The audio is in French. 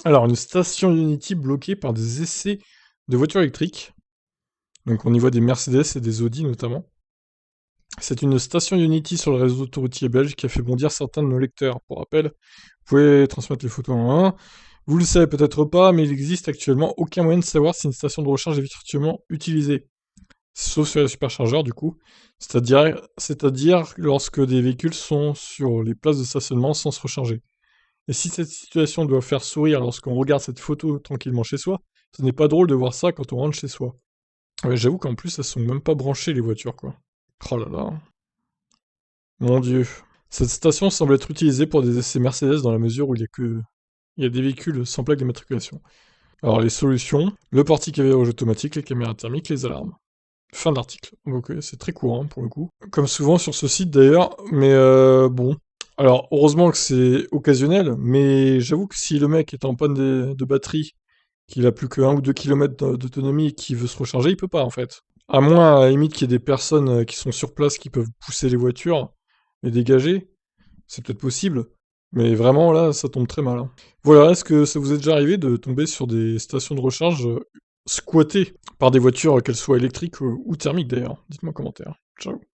Alors, une station Unity bloquée par des essais de voitures électriques. Donc on y voit des Mercedes et des Audi notamment. C'est une station Unity sur le réseau autoroutier belge qui a fait bondir certains de nos lecteurs. Pour rappel, vous pouvez transmettre les photos en 1. Vous le savez peut-être pas, mais il existe actuellement aucun moyen de savoir si une station de recharge est virtuellement utilisée. Sauf sur les superchargeurs du coup. C'est-à-dire lorsque des véhicules sont sur les places de stationnement sans se recharger. Et si cette situation doit faire sourire lorsqu'on regarde cette photo tranquillement chez soi, ce n'est pas drôle de voir ça quand on rentre chez soi. Ouais, j'avoue qu'en plus, elles sont même pas branchées les voitures, quoi. Oh là là. Mon dieu. Cette station semble être utilisée pour des essais Mercedes dans la mesure où il y a des véhicules sans plaque d'immatriculation. Alors les solutions, le portique à verrouillage automatique, les caméras thermiques, les alarmes. Fin de l'article. Ok, c'est très court hein, pour le coup. Comme souvent sur ce site d'ailleurs, mais bon. Alors heureusement que c'est occasionnel, mais j'avoue que si le mec est en panne de batterie, qu'il a plus que 1 ou 2 kilomètres d'autonomie et qu'il veut se recharger, il peut pas en fait. À moins, à la limite, qu'il y ait des personnes qui sont sur place qui peuvent pousser les voitures et dégager, c'est peut-être possible. Mais vraiment, là, ça tombe très mal, hein. Voilà, est-ce que ça vous est déjà arrivé de tomber sur des stations de recharge squattées par des voitures, qu'elles soient électriques ou thermiques d'ailleurs? Dites-moi en commentaire. Ciao.